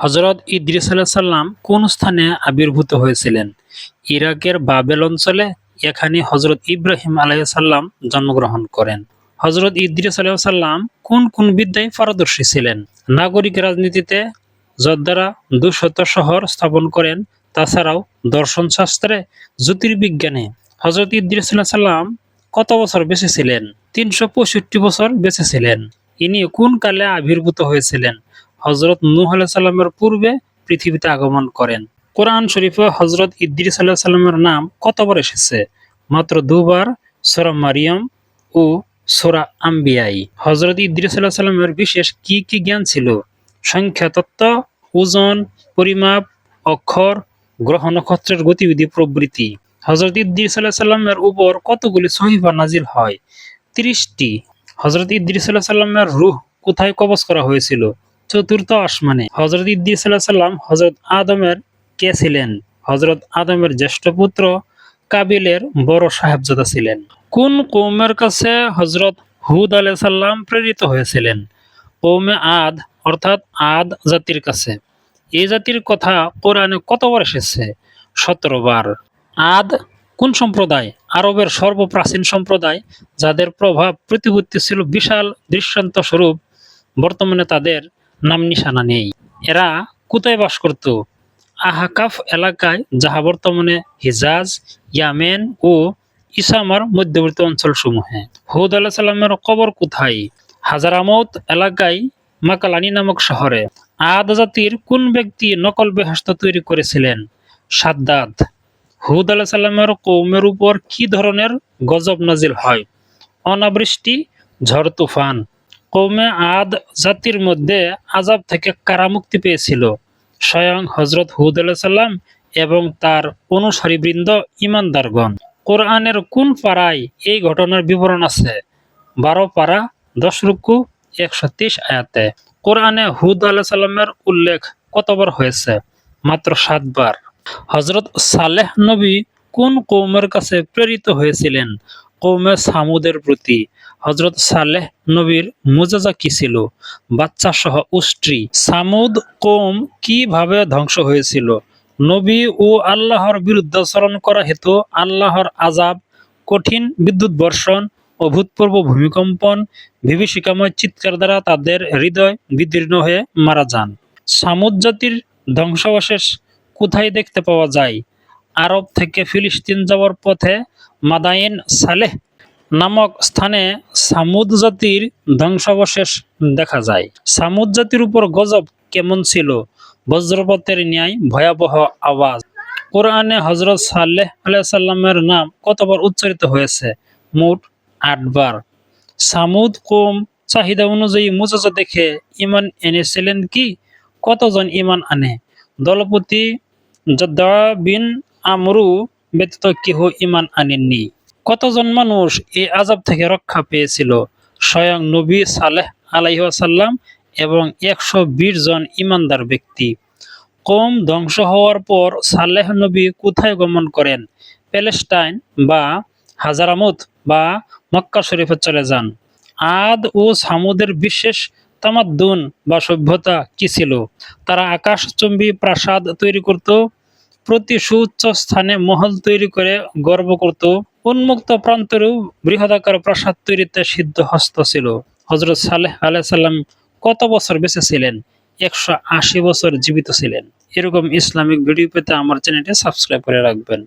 হযরত ইদ্রিস আলাইহিস সালাম কোন স্থানে আবির্ভূত হয়েছিলেন? ইরাকের বাবেল অঞ্চলে। এখানে হযরত ইব্রাহিম আলাইহিস সালাম জন্মগ্রহণ করেন। হযরত ইদ্রিস আলাইহিস সালাম কোন কোন বিদ্যায় পারদর্শী ছিলেন? নাগরিক রাজনীতিতে, যোদ্ধারা 200 শহর স্থাপন করেন। তাছাড়াও দর্শন শাস্ত্রে, জ্যোতির্বিজ্ঞানে। হযরত ইদ্রিস আলাইহিস সালাম কত বছর বেঁচে ছিলেন? 365 বছর বেঁচে ছিলেন। ইনি কোন কালে আবির্ভূত হয়েছিলেন? হযরত নূহ আলাইহিস সালামের পূর্বে পৃথিবীতে আগমন করেন। কোরআন শরীফে হযরত ইদ্রিস আলাইহিস সালামের নাম কতবার এসেছে? মাত্র 2 বার, সূরা মারিয়াম ও সূরা আম্বিয়ায়। হযরত ইদ্রিস আলাইহিস সালামের বিশেষ কি কি জ্ঞান ছিল? সংখ্যা তত্ত্ব, ওজন, পরিমাপ, অক্ষর, গ্রহ নক্ষত্রের গতিবিধি প্রভৃতি। হযরত ইদ্রিস আলাইহিস সালামের উপর কতগুলি সহিফা নাজিল হয়? 30টি। হযরত ইদ্রিস আলাইহিস সালামের রূহ কোথায় কবজ করা হয়েছিল? চতুর্থ আসমানে। হযরত ইদ্রিস আলাইহিস সালাম হযরত আদমের কে ছিলেন? হযরত আদমের জ্যেষ্ঠ পুত্র, কাবিলের বড় সাহেবজাদা ছিলেন। কোন কওমের কাছে হযরত হুদ আলাইহিস সালাম প্রেরিত হয়েছিলেন? কওমে আদ অর্থাৎ আদ জাতির কাছে। এই জাতির কথা কোরআনে কতবার এসেছে? 17 বার। আদ কোন সম্প্রদায়? আরবের সর্বপ্রাচীন সম্প্রদায়, যাদের প্রভাব প্রতিপত্তি ছিল বিশাল দৃষ্টান্ত স্বরূপ। বর্তমানে তাদের নাম নিশানা নেই। এরা কোথায় বাস করত? আহকাফ এলাকায়, যাহা বর্তমানে হিজাজ, ইয়ামেন ও ইসামার মধ্যবর্তী অঞ্চলসমূহে। হুদ আলাইহিস সালামের কবর কোথায়? হাজারামৌত এলাকায়, মাকালানি নামক শহরে। আদ জাতির কোন ব্যক্তি নকল বেহেশত তৈরি করেছিলেন? সাদ্দাত। হুদ আলাইহিস সালামের কওমের উপর কি ধরনের গজব নাজিল হয়? অনাবৃষ্টি, ঝড় তুফান। কওমে আদ জাতির মধ্যে আযাব থেকে কারা মুক্তি পেয়েছিল? স্বয়ং হযরত হুদ আলাইহিস সালাম এবং তার অনুসারীবৃন্দ ঈমানদারগণ। কোরআনের কোন পারায় এই ঘটনার বিবরণ আছে? 12 পারা, 10 রুকু, 123 আয়াতে। কোরআনে হুদ আলাইহিস সালামের উল্লেখ কতবার হয়েছে? মাত্র 7 বার। হযরত সালেহ নবী কোন কওমের কাছে প্রেরিত হয়েছিলেন? কওমে সামুদের প্রতি। হযরত সালেহ নবীর মুজিজা কি ছিল? বাচ্চা সহ উষ্ট্রী। সামুদ কওম কিভাবে ধ্বংস হয়েছিল? নবী ও আল্লাহর বিরুদ্ধাচরণ করা হেতু আল্লাহর আযাব, কঠিন বিদ্যুৎ বর্ষণ, অভূতপূর্ব ভূমিকম্পন, বিভীষিকাময় চিৎকার দ্বারা তাদের হৃদয় বিদীর্ণ হয়ে মারা যান। সামুদ জাতির ধ্বংসাবশেষ কোথায় দেখতে পাওয়া যায়? আরব থেকে ফিলিস্তিন যাওয়ার পথে মাদায়েন সালেহ নামক স্থানে সামুদ জাতির ধ্বংসাবশেষ দেখা যায়। সামুদ জাতির উপর গজব কেমন ছিল? বজ্রপাতের ন্যায় ভয়াবহ আওয়াজ। কোরআনে হযরত সালেহ আলাইহিস সালামের নাম কতবার উচ্চারিত হয়েছে? মোট 8 বার। সামুদ কওম চাহিদা অনুযায়ী মুজিজা দেখে ঈমান এনেছিলেন কি? কতজন ঈমান আনে? দলপতি জাদ্দাহ বিন আমরু ব্যতীত কেহ ঈমান আনেননি। কতজন মানুষ এই আযাব থেকে রক্ষা পেয়েছিল? স্বয়ং নবী সালেহ আলাইহিস সালাম এবং 120 জন ঈমানদার ব্যক্তি। কওম ধ্বংস হওয়ার পর সালেহ নবী কোথায় গমন করেন? প্যালেস্টাইন বা হাজারামুত বা মক্কা শরীফে চলে যান। আদ ও সামুদের বিশেষ তামাদ্দুন বা সভ্যতা কি ছিল? তারা আকাশচুম্বী প্রাসাদ তৈরি করত, প্রতি সুউচ্চ স্থানে মহল তৈরি করে গর্ব করত, উন্মুক্ত প্রান্তরেও বৃহদাকার প্রাসাদ তৈরিতে সিদ্ধহস্ত ছিল। হযরত সালেহ আলাইহিস সালাম কত বছর বেঁচে ছিলেন? 180 বছর জীবিত ছিলেন। এরকম ইসলামিক ভিডিও পেতে আমার চ্যানেলটি সাবস্ক্রাইব করে রাখবেন।